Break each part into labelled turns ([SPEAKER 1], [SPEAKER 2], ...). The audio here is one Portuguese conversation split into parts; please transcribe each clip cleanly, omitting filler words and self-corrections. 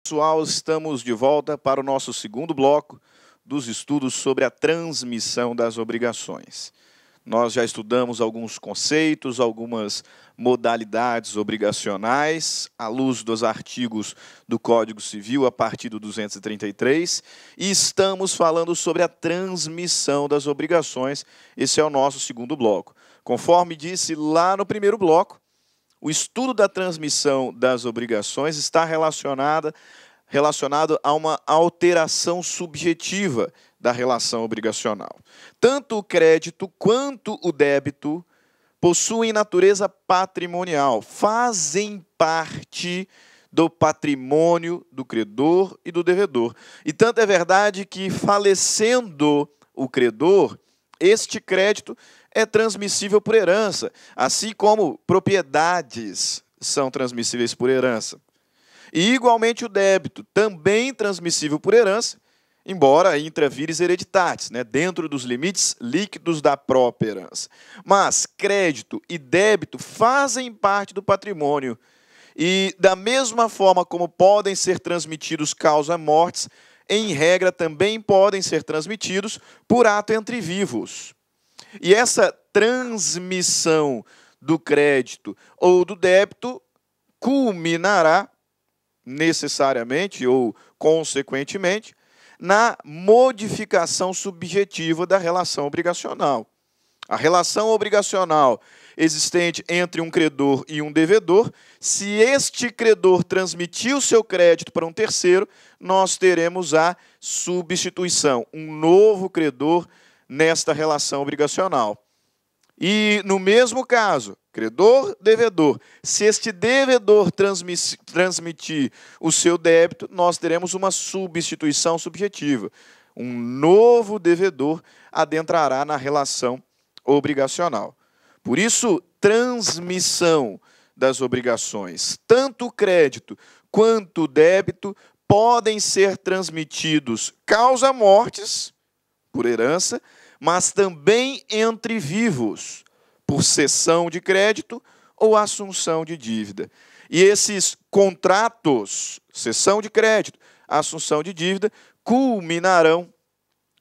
[SPEAKER 1] Pessoal, estamos de volta para o nosso segundo bloco dos estudos sobre a transmissão das obrigações. Nós já estudamos alguns conceitos, algumas modalidades obrigacionais, à luz dos artigos do Código Civil, a partir do 233, e estamos falando sobre a transmissão das obrigações. Esse é o nosso segundo bloco. Conforme disse lá no primeiro bloco, o estudo da transmissão das obrigações está relacionado a uma alteração subjetiva da relação obrigacional. Tanto o crédito quanto o débito possuem natureza patrimonial, fazem parte do patrimônio do credor e do devedor. E tanto é verdade que, falecendo o credor, este crédito é transmissível por herança, assim como propriedades são transmissíveis por herança. E, igualmente, o débito, também transmissível por herança, embora intra vires hereditatis, dentro dos limites líquidos da própria herança. Mas crédito e débito fazem parte do patrimônio. E, da mesma forma como podem ser transmitidos causa mortis, em regra também podem ser transmitidos por ato entre vivos. E essa transmissão do crédito ou do débito culminará necessariamente ou consequentemente na modificação subjetiva da relação obrigacional. A relação obrigacional existente entre um credor e um devedor, se este credor transmitir o seu crédito para um terceiro, nós teremos a substituição, um novo credor nesta relação obrigacional. E, no mesmo caso, credor-devedor, se este devedor transmitir o seu débito, nós teremos uma substituição subjetiva. Um novo devedor adentrará na relação obrigacional. Por isso, transmissão das obrigações, tanto o crédito quanto o débito, podem ser transmitidos causa mortis, por herança, mas também entre vivos, por cessão de crédito ou assunção de dívida. E esses contratos, cessão de crédito, assunção de dívida, culminarão,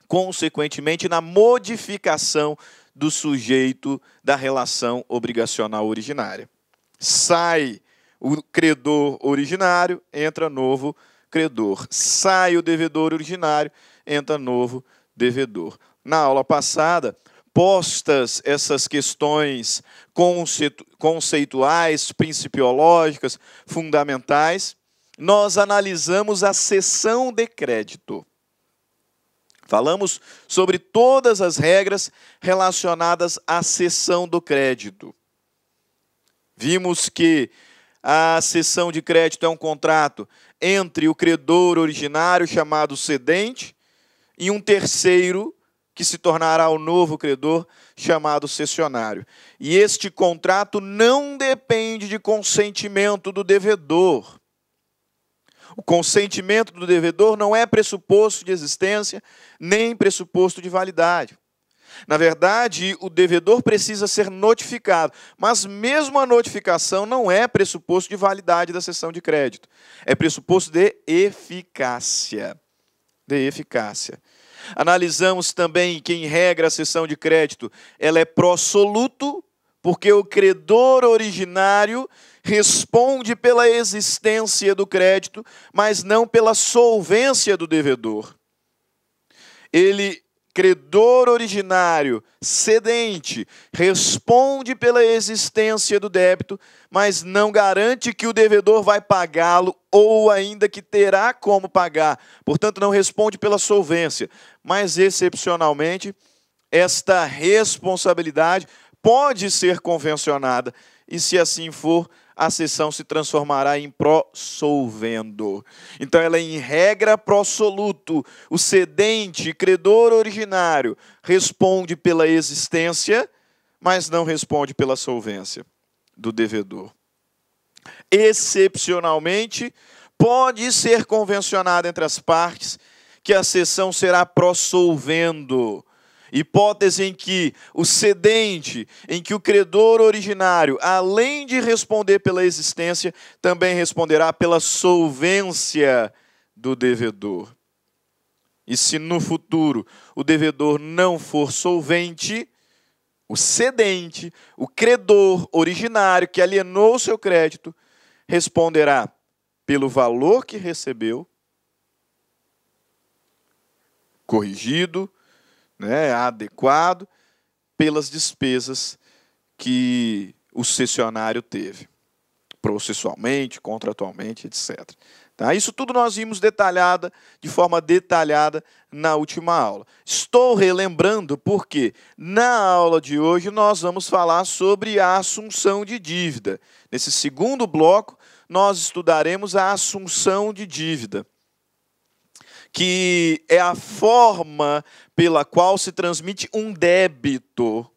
[SPEAKER 1] consequentemente, na modificação do sujeito da relação obrigacional originária. Sai o credor originário, entra novo credor. Sai o devedor originário, entra novo devedor. Na aula passada, postas essas questões conceituais, principiológicas, fundamentais, nós analisamos a cessão de crédito. Falamos sobre todas as regras relacionadas à cessão do crédito. Vimos que a cessão de crédito é um contrato entre o credor originário, chamado cedente, e um terceiro, que se tornará o novo credor, chamado cessionário. E este contrato não depende de consentimento do devedor. O consentimento do devedor não é pressuposto de existência, nem pressuposto de validade. Na verdade, o devedor precisa ser notificado, mas mesmo a notificação não é pressuposto de validade da cessão de crédito. É pressuposto de eficácia. Analisamos também que, em regra, a cessão de crédito ela é pró-soluto, porque o credor originário responde pela existência do crédito, mas não pela solvência do devedor. Credor originário, cedente, responde pela existência do débito, mas não garante que o devedor vai pagá-lo ou ainda que terá como pagar. Portanto, não responde pela solvência. Mas, excepcionalmente, esta responsabilidade pode ser convencionada e, se assim for, a cessão se transformará em pró-solvendo. Então, ela é, em regra, pró-soluto. O cedente, credor originário, responde pela existência, mas não responde pela solvência do devedor. Excepcionalmente, pode ser convencionada entre as partes que a cessão será pró-solvendo. Hipótese em que o cedente, em que o credor originário, além de responder pela existência, também responderá pela solvência do devedor. E se no futuro o devedor não for solvente, o cedente, o credor originário que alienou o seu crédito, responderá pelo valor que recebeu, corrigido, adequado, pelas despesas que o cessionário teve, processualmente, contratualmente, etc. Tá? Isso tudo nós vimos de forma detalhada na última aula. Estou relembrando porque na aula de hoje nós vamos falar sobre a assunção de dívida. Nesse segundo bloco, nós estudaremos a assunção de dívida, que é a forma pela qual se transmite um débito.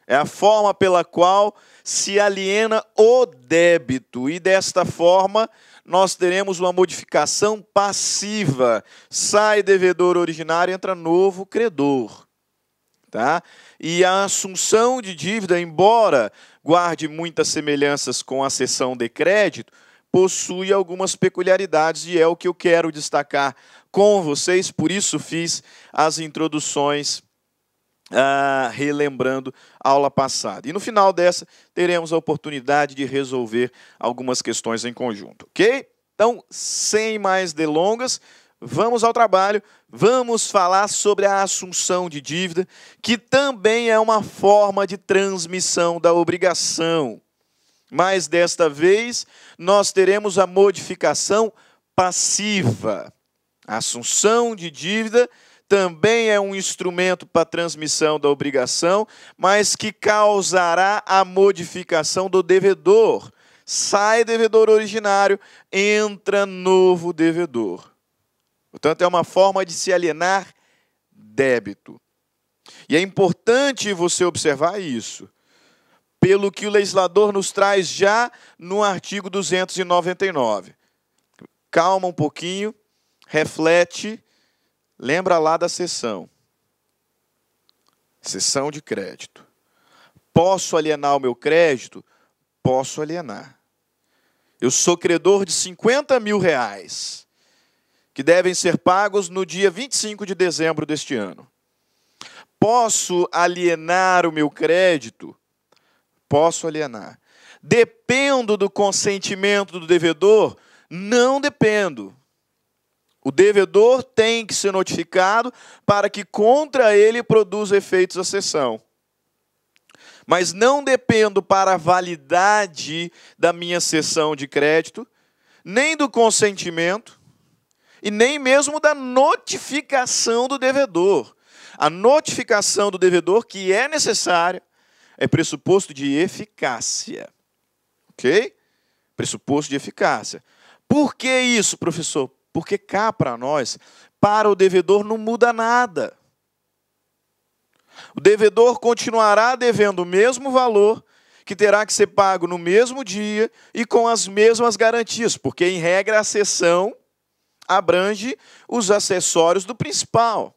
[SPEAKER 1] É a forma pela qual se aliena o débito. E desta forma, nós teremos uma modificação passiva. Sai devedor originário, entra novo credor. Tá? E a assunção de dívida, embora guarde muitas semelhanças com a cessão de crédito, possui algumas peculiaridades e é o que eu quero destacar com vocês, por isso fiz as introduções relembrando a aula passada. E no final dessa, teremos a oportunidade de resolver algumas questões em conjunto, ok? Então, sem mais delongas, vamos ao trabalho, vamos falar sobre a assunção de dívida, que também é uma forma de transmissão da obrigação. Mas desta vez, nós teremos a modificação passiva. A assunção de dívida também é um instrumento para a transmissão da obrigação, mas que causará a modificação do devedor. Sai devedor originário, entra novo devedor. Portanto, é uma forma de se alienar débito. E é importante você observar isso, pelo que o legislador nos traz já no artigo 299. Calma um pouquinho, reflete, lembra lá da cessão. Cessão de crédito. Posso alienar o meu crédito? Posso alienar. Eu sou credor de R$50 mil, que devem ser pagos no dia 25 de dezembro deste ano. Posso alienar o meu crédito? Posso alienar. Dependo do consentimento do devedor? Não dependo. O devedor tem que ser notificado para que contra ele produza efeitos a cessão. Mas não dependo para a validade da minha cessão de crédito, nem do consentimento, e nem mesmo da notificação do devedor. A notificação do devedor, que é necessária, é pressuposto de eficácia. Ok? Pressuposto de eficácia. Por que isso, professor? Porque cá para nós, para o devedor não muda nada. O devedor continuará devendo o mesmo valor, que terá que ser pago no mesmo dia e com as mesmas garantias, porque, em regra, a cessão abrange os acessórios do principal.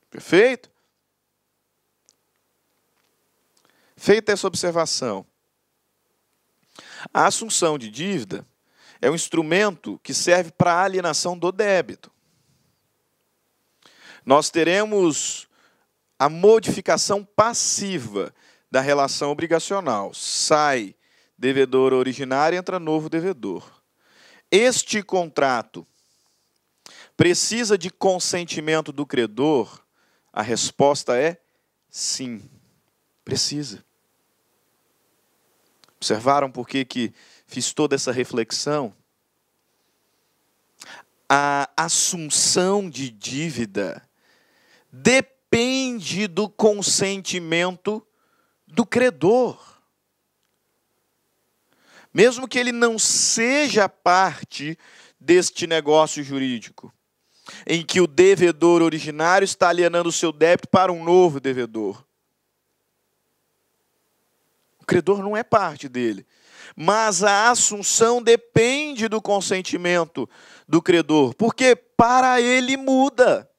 [SPEAKER 1] Perfeito? Feita essa observação, a assunção de dívida é um instrumento que serve para a alienação do débito. Nós teremos a modificação passiva da relação obrigacional. Sai devedor originário, entra novo devedor. Este contrato precisa de consentimento do credor? A resposta é sim, precisa. Observaram por que fiz toda essa reflexão? A assunção de dívida depende do consentimento do credor. Mesmo que ele não seja parte deste negócio jurídico, em que o devedor originário está alienando o seu débito para um novo devedor. O credor não é parte dele. Mas a assunção depende do consentimento do credor, porque para ele muda.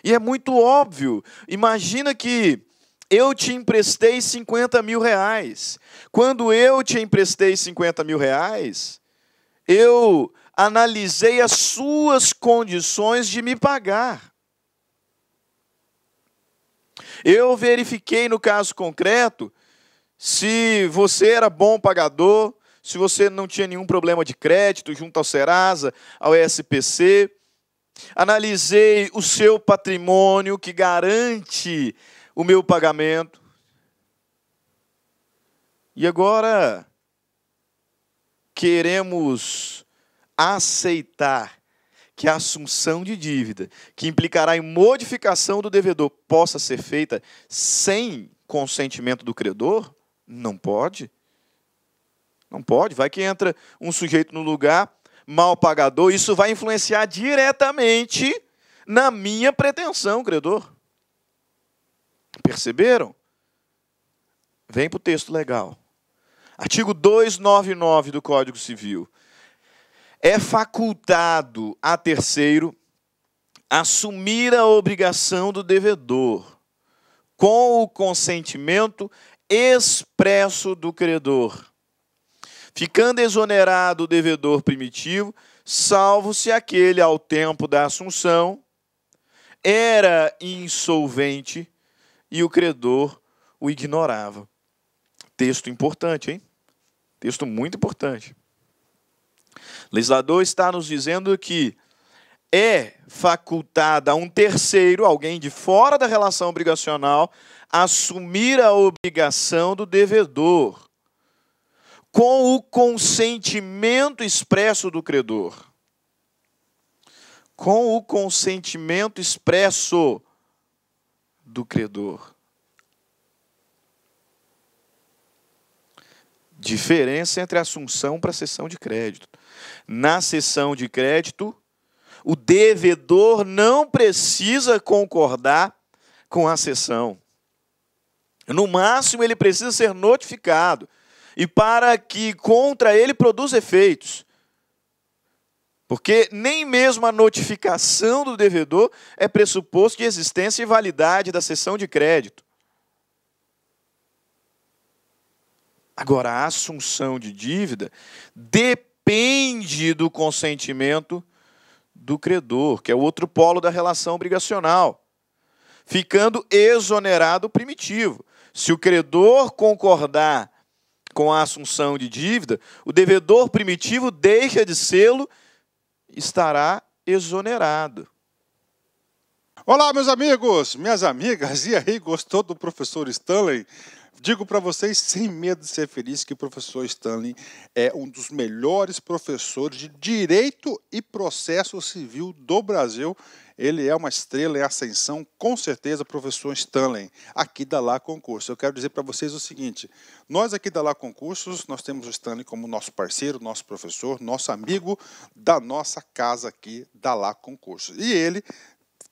[SPEAKER 1] E é muito óbvio. Imagina que eu te emprestei 50 mil reais. Quando eu te emprestei 50 mil reais, eu analisei as suas condições de me pagar. Eu verifiquei no caso concreto se você era bom pagador, se você não tinha nenhum problema de crédito junto ao Serasa, ao SPC. Analisei o seu patrimônio que garante o meu pagamento. E agora queremos aceitar que a assunção de dívida, que implicará em modificação do devedor, possa ser feita sem consentimento do credor? Não pode. Não pode. Vai que entra um sujeito no lugar, mal pagador, isso vai influenciar diretamente na minha pretensão, credor. Perceberam? Vem para o texto legal. Artigo 299 do Código Civil. É facultado a terceiro assumir a obrigação do devedor com o consentimento expresso do credor, ficando exonerado o devedor primitivo, salvo se aquele, ao tempo da assunção, era insolvente e o credor o ignorava. Texto importante, hein? Texto muito importante. O legislador está nos dizendo que é facultada a um terceiro, alguém de fora da relação obrigacional, assumir a obrigação do devedor, com o consentimento expresso do credor. Com o consentimento expresso do credor. Diferença entre a assunção para a cessão de crédito. Na cessão de crédito, o devedor não precisa concordar com a cessão. No máximo, ele precisa ser notificado. E para que contra ele produza efeitos. Porque nem mesmo a notificação do devedor é pressuposto de existência e validade da cessão de crédito. Agora, a assunção de dívida depende do consentimento do credor, que é o outro polo da relação obrigacional, ficando exonerado o primitivo. Se o credor concordar com a assunção de dívida, o devedor primitivo deixa de sê-lo, estará exonerado.
[SPEAKER 2] Olá, meus amigos, minhas amigas, e aí, gostou do professor Stanley? Digo para vocês, sem medo de ser feliz, que o professor Stanley é um dos melhores professores de Direito e Processo Civil do Brasil. Ele é uma estrela em ascensão, com certeza, professor Stanley, aqui da Lá Concursos. Eu quero dizer para vocês o seguinte, nós aqui da Lá Concursos, nós temos o Stanley como nosso parceiro, nosso professor, nosso amigo da nossa casa aqui da Lá Concursos. E ele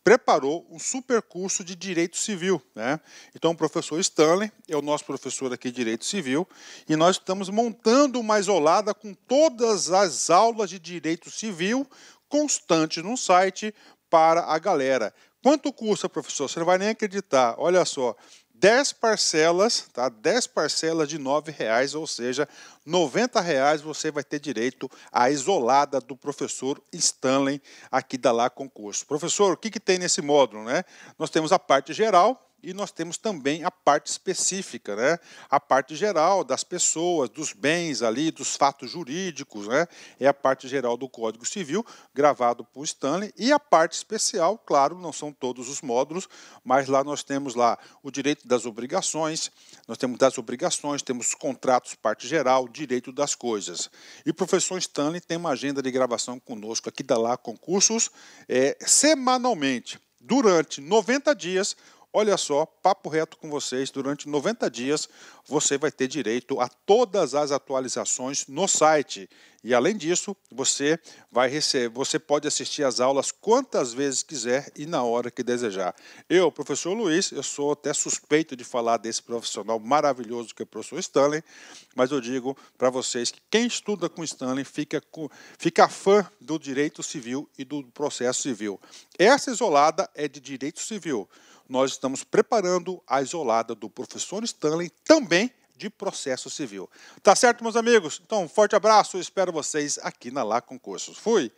[SPEAKER 2] preparou um super curso de Direito Civil, né? Então, o professor Stanley é o nosso professor aqui de Direito Civil e nós estamos montando uma isolada com todas as aulas de Direito Civil constantes no site para a galera. Quanto custa, professor? Você não vai nem acreditar. Olha só, 10 parcelas, tá? 10 parcelas de R$ 9,00, ou seja, R$ 90,00 você vai ter direito à isolada do professor Stanley aqui da Lá Concurso. Professor, o que tem nesse módulo, né? Nós temos a parte geral e nós temos também a parte específica, né? A parte geral das pessoas, dos bens ali, dos fatos jurídicos, né? É a parte geral do Código Civil, gravado por Stanley, e a parte especial, claro, não são todos os módulos, mas lá nós temos lá o direito das obrigações, nós temos das obrigações, temos contratos, parte geral, direito das coisas. E o professor Stanley tem uma agenda de gravação conosco aqui da Lá Concursos, semanalmente, durante 90 dias, Olha só, papo reto com vocês, durante 90 dias você vai ter direito a todas as atualizações no site. E além disso, você pode assistir às aulas quantas vezes quiser e na hora que desejar. Eu, professor Luiz, eu sou até suspeito de falar desse profissional maravilhoso que é o professor Stanley, mas eu digo para vocês que quem estuda com Stanley fica fã do direito civil e do processo civil. Essa isolada é de direito civil. Nós estamos preparando a isolada do professor Stanley também de processo civil. Tá certo, meus amigos? Então, um forte abraço, eu espero vocês aqui na Lá Concursos. Fui,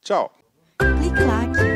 [SPEAKER 2] tchau.
[SPEAKER 3] Clique like.